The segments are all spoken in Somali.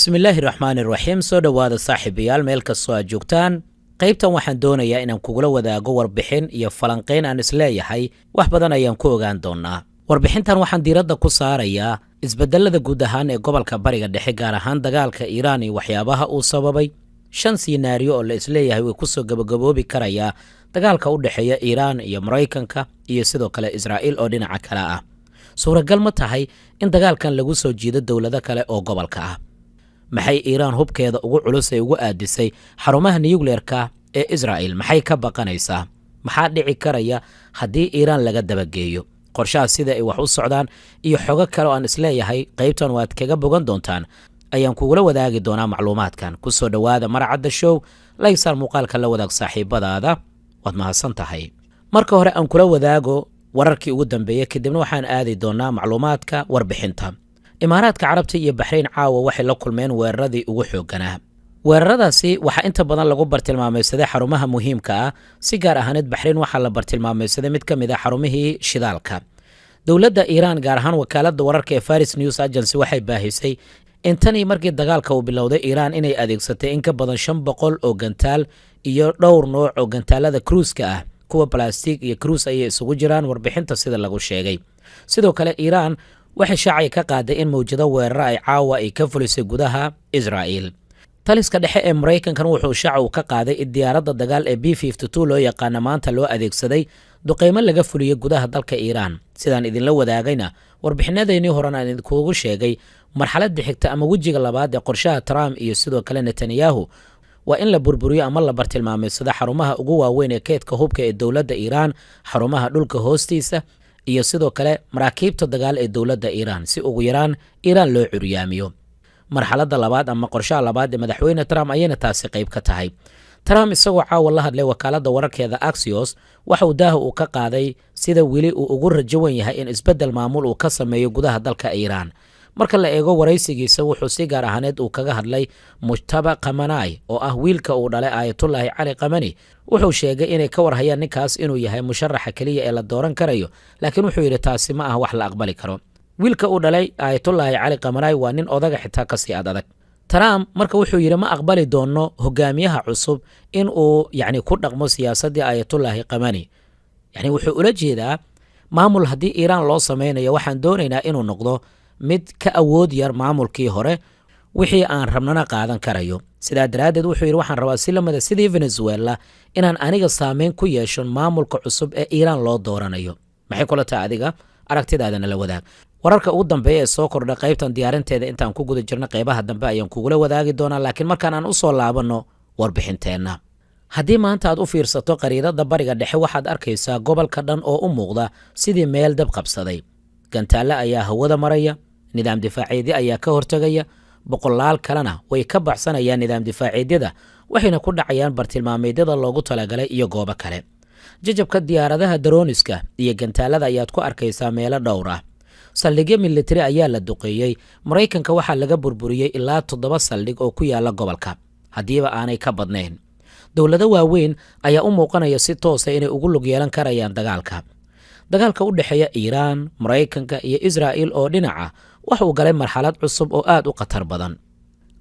bismillaahi raxmaani raxiim soo dhowaada saaxiibayaal meel kastoo aad joogtaan qaybtan waxaan doonayaa inaan kugula wadaago warbixin iyo falanqayn aan isleeyahay wax badan ayaan ku ogaan doonaa warbixintan waxaan diiradda ku saarayaa isbedelada guud ahaan ee gobolka bariga dhexe gaar ahaan dagaalka iiraan iyo waxyaabaha uu sababay 5 siinaariyo oo la isleeyahay way ku soo gabagaboobi karayaa dagaalka u dhexeeya iiraan iyo maraykanka iyo sidoo kale israa'iil oo dhinaca kale ah suuragal ma tahay in dagaalkan lagu soo jiido dowlado kale oo gobolka ah maxay iiraan hubkeeda ugu culus ay ugu aadisay xarumaha nukleerka ee Israa'iil maxay ka baqanaysaa maxaa dhici karaya haddii iiraan laga dabageeyo qorshaha sida ay wax u socdaan iyo xogo kale oo aan isleeyahay qaybtan waad kaga bogan doontaan ayaan kugula wadaagi doonaa macluumaadkan ku soo dhowaada maracadda show laysaar muuqaalka la wadaag saaxiibadaada waad mahadsan tahay marka hore aan kula wadaago wararkii ugu dambeeyay kadibna waxaan aadi doonaa macluumaadka warbixinta imaaraadka carabta iyo baxrayn caawa waxay la kulmeen weeraradii ugu xoogganaa weeraradaasi waxaa inta badan lagu bartilmaamaysaday xarumaha muhiimka ah si gaar ahaaneed baxrayn waxaa la bartilmaamaysaday mid ka mid ah xarumihii shidaalka dowladda iiraan gaar ahaan wakaaladda wararka ee Faris News Agency waxay baahisay in tanii markii dagaalka uu bilowday iiraan inay adeegsatay in ka badan 500 oo gantaal iyo dhowr nooc oo gantaalada cruise-ka ah kuwa plastic iyo cruise ayay isugu jiraan warbixinta sida lagu sheegay sidoo kale iiraan waxay shaacay ka qaaday in mawjado weerar ay caawa ay ka fulisay gudaha Israa'iil taliska dhexe ee Mareykankan wuxuu shaacu ka qaaday in diyaaradda dagaal ee B-52 loo yaqaan maanta loo adeegsaday duqeymo laga fuliyay gudaha dalka Iiraan sidaan idinla wadaagayna warbixinadeennii horena aan idinkugu sheegay marxaladda xigta ama wejiga labaad ee qorshaha Trump iyo sidoo kale Netanyahu waa in la burburiyo ama la bartilmaameedsado xarumaha ugu waaweyn ee keedka hubka ee dowladda Iiraan xarumaha dhulka hoostiisa iyo sidoo kale maraakiibta dagaal ee dowladda Iiraan si ugu yaraan Iiraan loo curyaamiyo marxaladda labaad ama qorshaha labaad ee madaxweyne Trump ayayna taasi qayb ka tahay Trump isagoo caawa la hadlay wakaaladda wararkeeda Axios waxa uu daaha uu ka qaaday sida weli uu ugu rajawan yahay in isbedel maamul uu ka sameeyo gudaha dalka Iiraan marka la eego waraysigiisa wuxuu si gaar ahaaneed uu kaga hadlay Mujtaba Khamenei oo ah wiilka uu dhalay Ayatollah Ali Khamenei wuxuu sheegay inay ka warhayaan ninkaas inuu yahay musharaxa kaliya ee la dooran karayo laakiin wuxuu yiri taasi ma ah wax la aqbali karo wiilka uu dhalay Ayatollah Ali Khamenei waa nin odaga xitaa ka sii adag Trump marka wuxuu yiri ma aqbali doono hogaamiyaha cusub in uu ku dhaqmo siyaasadii Ayatollah Khamenei wuxuu ula jeedaa maamul haddii Iiraan loo sameynayo waxaan doonaynaa inuu noqdo mid ka awood yar maamulkii hore wixii aan rabnana qaadan karayo sidaa daraadeed wuxuu yiri waxaan rabaa si lamada sidii Venezuela inaan aniga saameyn ku yeesho maamulka cusub ee Iiraan loo dooranayo maxay kula tahay adiga aragtidaadana la wadaag wararka ugu dambeeya ee soo kordhay qaybtan diyaarinteeda intaan ku guda jirno qaybaha dambe ayaan kugula wadaagi doonaa laakiin markaan aan u soo laabano warbixinteenna haddii maanta aad u fiirsato qariidada bariga dhexe waxaad arkaysaa gobolka dhan oo u muuqda sidii meel dab qabsaday gantaale ayaa hawada maraya nidaam difaaciyeed ayaa ka hortagaya boqolaal kalena way ka baxsanayaan nidaam difaaciyeedyada waxayna ku dhacayaan bartilmaameedyada loogu talagalay iyo goobo kale jajabka diyaaradaha droniska iyo gantaalada ayaad ku arkaysaa meelo dhowr ah saldhigyo military ayaa la duqeeyay Mareykanka waxaa laga burburiyay ilaa 7 saldhig oo ku yaala gobolka hadiiba aanay ka badnayn dowlado waaweyn ayaa u muuqanaya si toos ah inay ugu lug yeelan karayaan dagaalka u dhexeeya Iiraan Mareykanka iyo Israa'iil oo dhinaca waxa uu galay marxalad cusub oo aad u khatar badan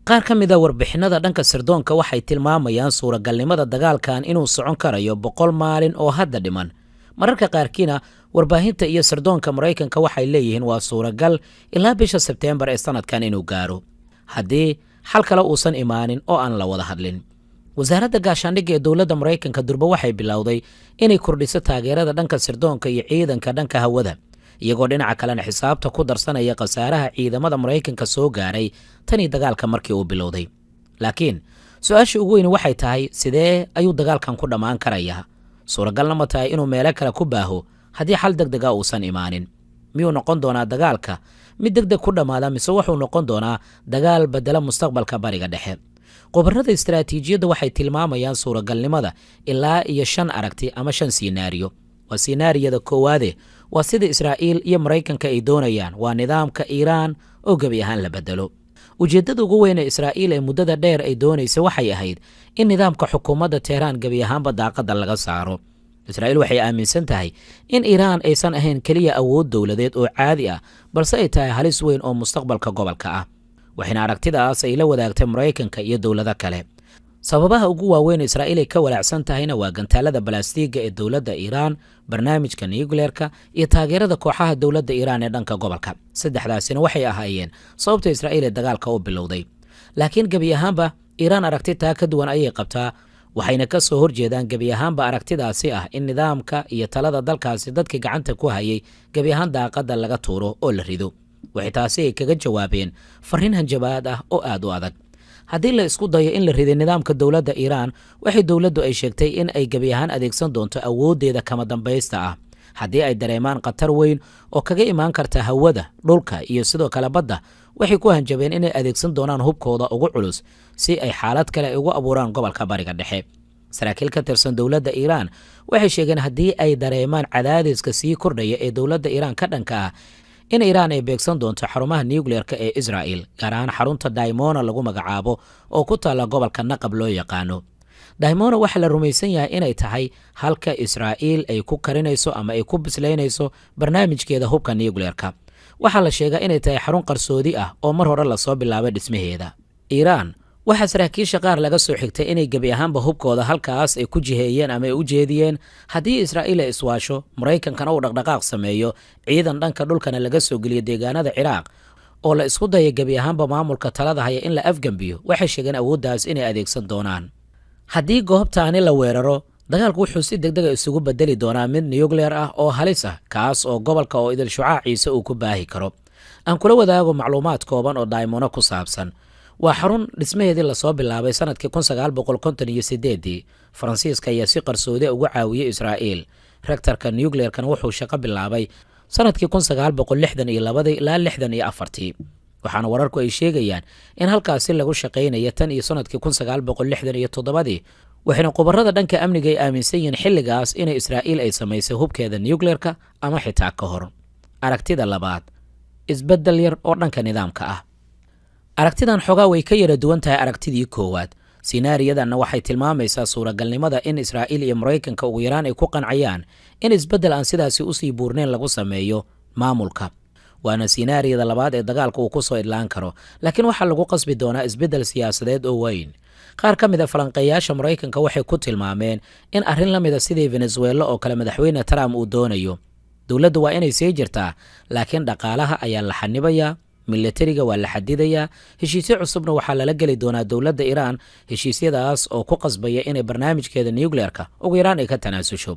qaar ka mid ah warbixinada dhanka sirdoonka waxay tilmaamayaan suuragalnimada dagaalkan inuu socon karayo 100 maalin oo hadda dhiman mararka qaarkiina warbaahinta iyo sirdoonka Mareykanka waxay leeyihiin waa suuragal ilaa bisha Sebtembar ee sanadkan inuu gaaro haddii xal kale uusan imaanin oo aan la wada hadlin wasaaradda gaashaandhigga ee dowladda Mareykanka durba waxay bilowday inay kordhiso taageerada dhanka sirdoonka iyo ciidanka dhanka hawada iyagoo dhinaca kalena xisaabta ku darsanaya khasaaraha ciidamada Mareykanka soo gaaray tani dagaalka markii uu bilowday laakiin su'aasha ugu weyn waxay tahay sidee ayuu dagaalkan ku dhamaan karayaa suuragalna ma tahay inuu meelo kale ku baaho haddii xal degdeg ah uusan imaanin miyuu noqon doonaa dagaalka mid degdeg ku dhamaada mise wuxuu noqon doonaa dagaal bedela mustaqbalka bariga dhexe qobarrada istiraatiijiyadda waxay tilmaamayaan suuragalnimada ilaa iyo 5 aragti ama 5 siinaariyo waa siinaariyada koowaade waa sida Israa'iil iyo Mareykanka ay doonayaan waa nidaamka Iiraan oo gabi ahaan la bedelo ujeedada ugu weyn ee Israa'iil ee muddada dheer ay doonayso waxay ahayd in nidaamka xukuumadda Tehran gabi ahaanba daaqada laga saaro Israa'iil waxay aaminsan tahay in Iiraan aysan ahayn kaliya awood dowladeed oo caadi ah balse ay tahay halis weyn oo mustaqbalka gobolka ah waxayna aragtidaas ay la wadaagtay Maraykanka iyo dowlado kale. sababaha ugu waaweyn Israa'iil ay ka walaacsan tahayna waa gantaalada balaastiga ee dowladda Iiraan, barnaamijka nuclearka iyo taageerada kooxaha dowladda Iiraan ee dhanka gobolka. saddexdaasina waxay ahaayeen sababta Israa'iil ee dagaalka u bilowday. laakiin gebi ahaanba Iiraan aragti taa ka duwan ayay qabtaa, waxayna ka soo horjeedaan gebi ahaanba aragtidaasi ah in nidaamka iyo talada dalkaasi dadka gacanta ku hayay gebi ahaan daaqadda laga tuuro oo la rido. waxay taasi ay kaga jawaabeen fariin hanjabaad ah oo aad u adag. haddii la isku dayo in la riday nidaamka dowladda Iiraan, waxay dowladdu ay sheegtay in ay gebi ahaan adeegsan doonto awooddeeda kama dambaysta ah haddii ay dareemaan khatar weyn oo kaga imaan karta hawada, dhulka iyo sidoo kale badda. waxay ku hanjabeen inay adeegsan doonaan hubkooda ugu culus si ay xaalad kale ugu abuuraan gobolka Bariga Dhexe. saraakiil ka tirsan dowladda Iiraan waxay sheegeen haddii ay dareemaan cadaadiska sii kordhaya ee dowladda Iiraan ka dhanka ah in Iiraan ay beegsan doonto xarumaha nuclearka ee Israa'iil, gaar ahaan xarunta Daimona lagu magacaabo oo ku taalla gobolka Naqab loo yaqaano. Daimona waxaa la rumaysan yahay inay tahay halka Israa'iil ay ku karinayso ama ay ku bislaynayso barnaamijkeeda hubka nuclearka. waxaa la sheegaa inay tahay xarun qarsoodi ah oo mar hore lasoo bilaabay dhismaheeda. Iiraan waxaa saraakiisha qaar laga soo xigtay inay gebi ahaanba hubkooda halkaas ay ku jiheeyeen ama ay u jeediyeen haddii Israa'iil ay iswaasho, Maraykankana uu dhaqdhaqaaq sameeyo, ciidan dhanka dhulkana laga soo geliyo deegaanada Ciraaq oo la isku daya gebi ahaanba maamulka talada haya in la afgambiyo. waxay sheegeen awooddaas inay adeegsan doonaan. haddii goobtaani la weeraro, dagaalku wuxuu si degdeg ah isugu bedeli doonaa mid nuclear ah oo halis ah, kaas oo gobolka oo idil shucaaciisa uu ku baahi karo. aan kula wadaago macluumaad kooban oo Daimona ku saabsan. waa xarun dhismaheedii lasoo bilaabay sanadkii 1958. Faransiiska ayaa si qarsoodi uga caawiyay Israa'iil. rektarka nuclearkana wuxuu shaqo bilaabay sanadkii 1962 ilaa 64. waxaana wararku ay sheegayaan in halkaasi lagu shaqaynaya tan iyo sanadkii 1967. waxayna khubarada dhanka amniga ay aaminsan yihiin xilligaas inay Israa'iil ay samaysay hubkeeda nuclearka ama xitaa ka hor. aragtida labaad, isbeddel yar oo dhanka nidaamka ah. aragtidan xogaa way ka yara duwan tahay aragtidii koowaad. sinaariyadanna waxay tilmaamaysaa suuragalnimada in Israa'iil iyo Maraykanka ugu yaraan ay ku qancayaan in isbeddel aan sidaasi usii buurnayn lagu sameeyo maamulka. waana sinaariyada labaad ee dagaalka uu ku soo idlaan karo, laakiin waxaa lagu qasbi doonaa isbeddel siyaasadeed oo weyn. qaar ka mid a falanqeeyaasha Maraykanka waxay ku tilmaameen in arrin la mid a sidii Venezuela oo kale madaxweyne Trump uu doonayo. dowladdu waa inay sii jirtaa, laakiin dhaqaalaha ayaa la xanibayaa, militariga waa la xadidayaa. heshiisyo cusubna waxaa lala geli doonaa dowladda Iiraan, heshiisyadaas oo ku qasbaya inay barnaamijkeeda nuclearka ugu yaraan ay ka tanaasusho.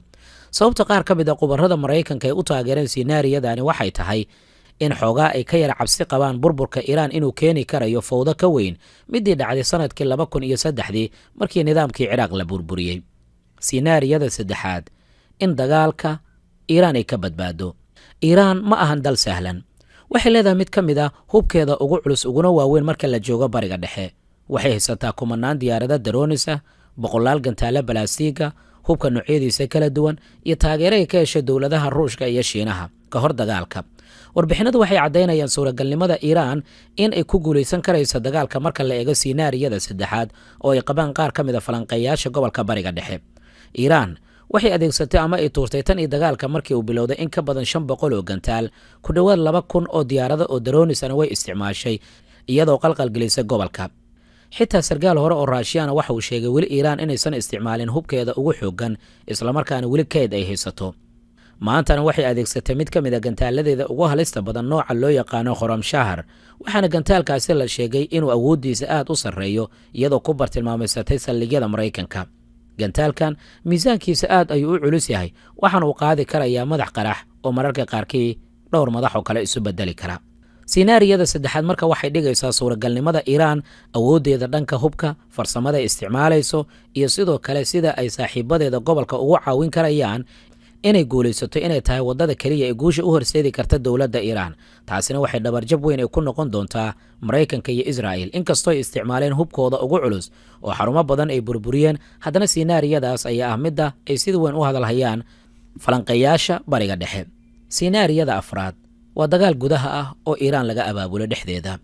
sababta qaar ka mid a khubarada Maraykanka ay u taageereen sinaariyadani waxay tahay in xoogaa ay ka yara cabsi qabaan burburka Iiraan inuu keeni karayo fowdo ka weyn midii dhacday sanadkii 2003 markii nidaamkii Ciraaq la burburiyey. sinaariyada saddexaad, in dagaalka Iiraan ay ka badbaado. Iiraan ma ahan dal sahlan. waxay leedahay mid ka mid ah hubkeeda ugu culus uguna waaweyn marka la joogo Bariga Dhexe. waxay haysataa kumanaan diyaarada daroonis ah, boqolaal gantaale balaastiga, hubka noocyadiisa kala duwan iyo taageero ay ka heshay dowladaha Ruushka iyo Shiinaha ka hor dagaalka. warbixinadu waxay caddaynayaan suuragalnimada Iiraan in ay ku guulaysan karayso dagaalka marka la eego sinaariyada saddexaad oo ay qabaan qaar ka mid a falanqeeyaasha gobolka Bariga Dhexe. Iiraan waxay adeegsatay ama ay tuurtay tan iyo dagaalka markii uu bilowday in ka badan 500 oo gantaal, ku dhowaad 2,000 oo diyaarado oo daroonisana way isticmaashay iyadoo qalqalgelisay gobolka. xitaa sargaal hore oo Raashiyana waxa uu sheegay weli Iiraan inaysan isticmaalin hubkeeda ugu xooggan, isla markaana weli kayd ay haysato. maantana waxay adeegsatay mid ka mid a gantaaladeeda ugu halista badan nooca loo yaqaano Khorramshahr, waxaana gantaalkaasi la sheegay inuu awooddiisa aad u sarreeyo iyadoo ku bartilmaameysatay saldhigyada Maraykanka. gantaalkan miisaankiisa aad ayuu u culus yahay, waxaana uu qaadi karayaa madax qarax oo mararka qaarkii dhowr madax oo kale isu bedeli kara. sinaariyada saddexaad marka waxay dhigaysaa suuragalnimada Iiraan awooddeeda dhanka hubka, farsamada ay isticmaalayso iyo sidoo kale sida ay saaxiibadeeda gobolka ugu caawin karayaan inay guulaysato inay tahay wadada kaliya ee guusha u horseedi karta dowladda Iiraan. taasina waxay dhabarjab weyn ay ku noqon doontaa Maraykanka iyo Israa'iil. inkastoo ay isticmaaleen hubkooda ugu culus oo xarumo badan ay burburiyeen, haddana sinaariyadaas ayaa ah midda ay sida weyn u hadalhayaan falanqeeyaasha Bariga Dhexe. sinaariyada afraad waa dagaal gudaha ah oo Iiraan laga abaabulo dhexdeeda.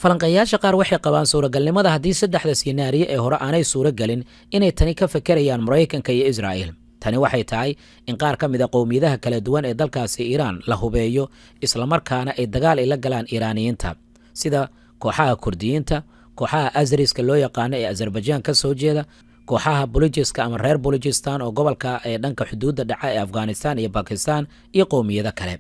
falanqeeyaasha qaar waxay qabaan suuragalnimada haddii saddexda sinaariyo ee hore aanay suuragelin inay tani ka fakerayaan Maraykanka iyo Israa'iil. tani waxay tahay in qaar ka mid a qowmiyadaha kala duwan ee dalkaasi Iiraan la hubeeyo, isla markaana ay dagaal ay la galaan Iiraaniyiinta, sida kooxaha kurdiyiinta, kooxaha azariska loo yaqaano ee Azerbaijan ka soo jeeda, kooxaha Bulujiska ama reer Bulujistan oo gobolka ee dhanka xuduudda dhaca ee Afghanistan iyo Pakistan iyo qowmiyada kale.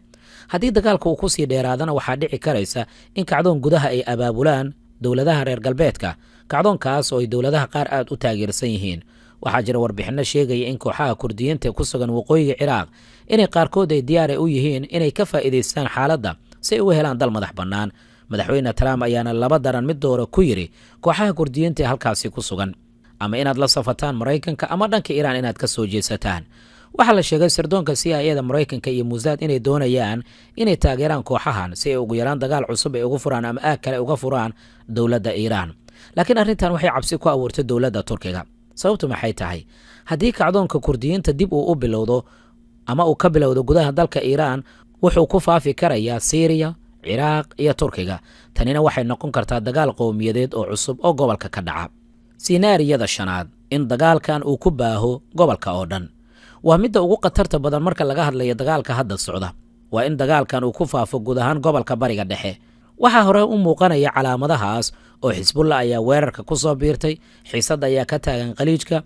haddii dagaalka uu ku sii dheeraadana waxaa dhici karaysa in kacdoon gudaha ay abaabulaan dowladaha reer galbeedka, kacdoonkaas oo ay dowladaha qaar aad u taageersan yihiin. waxaa jira warbixinno sheegaya in kooxaha kurdiyiinta ku sugan waqooyiga Ciraaq inay qaarkood ay diyaar u yihiin inay ka faa'iidaystaan xaaladda si ay uga helaan dal madax bannaan. madaxweyne Trump ayaana laba daran mid doora ku yidhi kooxaha kurdiyiinta ee halkaasi ku sugan, ama inaad la safataan Maraykanka ama dhanka Iiraan inaad ka soo jeesataan. waxaa la sheegay sirdoonka CIA-da Maraykanka iyo Mossad inay doonayaan inay taageeraan kooxahan si ay ugu yaraan dagaal cusub ay uga furaan ama aag kale uga furaan dowladda Iiraan. laakiin arrintan waxay cabsi ku abuurtay dowladda Turkiga. sababtu maxay tahay? haddii kacdoonka kurdiyiinta dib uu u bilowdo ama uu ka bilowdo gudaha dalka Iiraan, wuxuu ku faafi karayaa Syria, Ciraaq iyo Turkiga. tanina waxay noqon kartaa dagaal qowmiyadeed oo cusub oo gobolka ka dhaca. sinaariyada shanaad, in dagaalkan uu ku baaho gobolka oo dhan, waa midda ugu khatarta badan marka laga hadlayo dagaalka hadda socda. waa in dagaalkan uu ku faafo guud ahaan gobolka bariga dhexe. waxaa hore u muuqanaya calaamadahaas oo Xisbullah ayaa weerarka ku soo biirtay, xiisad ayaa ka taagan Khaliijka.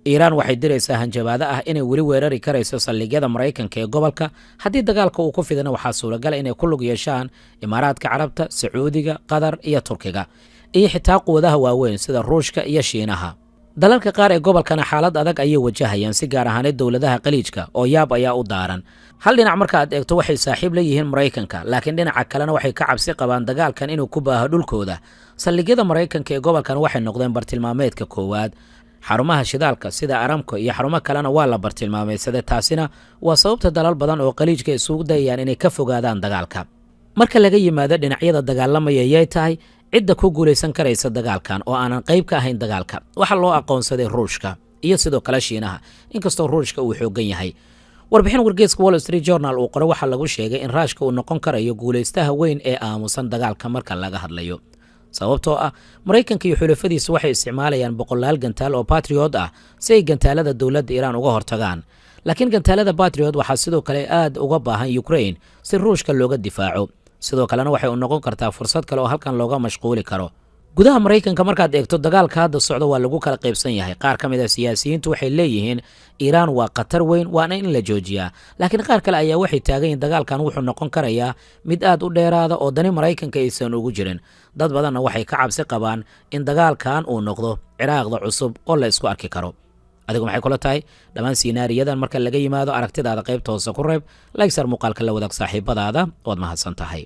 Iiraan waxay diraysaa hanjabaado ah inay weli weerari karayso saldhigyada Maraykanka ee gobolka. haddii dagaalka uu ku fidana waxaa suuragal inay ku lug yeeshaan Imaaraadka Carabta, Sacuudiga, Qatar iyo Turkiga, iyo xitaa quwadaha waaweyn sida Ruushka iyo Shiinaha. dalalka qaar ee gobolkana xaalad adag ayay wajahayaan, si gaar ahaaneed dowladaha Khaliijka oo yaab ayaa u daaran. hal dhinac marka aad eegto waxay saaxiib la yihiin Maraykanka, laakiin dhinaca kalena waxay ka cabsi qabaan dagaalkan inuu ku baaho dhulkooda. saldhigyada Maraykanka ee gobolkan waxay noqdeen bartilmaameedka koowaad. xarumaha shidaalka sida Aramco iyo xarumo kalena waa la bartilmaameedsaday. taasina waa sababta dalal badan oo Khaliijka isugu dayayaan inay ka fogaadaan dagaalka. marka laga yimaado dhinacyada dagaalamaya yay tahay cidda ku guulaysan karaysa dagaalkan oo aanan qayb ka ahayn dagaalka. waxaa loo aqoonsaday Ruushka iyo sidoo kale Shiinaha, inkastoo Ruushka uu xoogan yahay. warbixin wargeyska Wall Street Journal uu qoray waxaa lagu sheegay in Ruushka uu noqon karayo guulaystaha weyn ee aamusan dagaalka marka laga hadlayo. sababtoo ah Maraykanka iyo xulafadiisa waxay isticmaalayaan boqolaal gantaal oo Patriot ah si ay gantaalada dowladda Iiraan uga hortagaan. laakiin gantaalada Patriot waxaa sidoo kale aad uga baahan Ukraine si Ruushka looga difaaco. sidoo kalena waxay u noqon kartaa fursad kale oo halkan looga mashquuli karo. gudaha Maraykanka markaad eegto dagaalka hadda socda waa lagu kala qaybsan yahay. qaar ka mid ah siyaasiyiintu waxay leeyihiin Iiraan waa khatar weyn, waana in la joojiyaa. laakiin qaar kale ayaa waxay taagan yihiin dagaalkan wuxuu noqon karayaa mid aad u dheeraada oo dani Maraykanka aysan ugu jirin. dad badanna waxay ka cabsi qabaan in dagaalkan uu noqdo Ciraaqda cusub oo la isku arki karo. adigu maxay kula tahay? dhammaan siinaariyadan marka laga yimaado aragtidaada qaybta hoose ku reeb, like sar muuqaalka la wadaag saaxiibadaada. waad mahadsan tahay.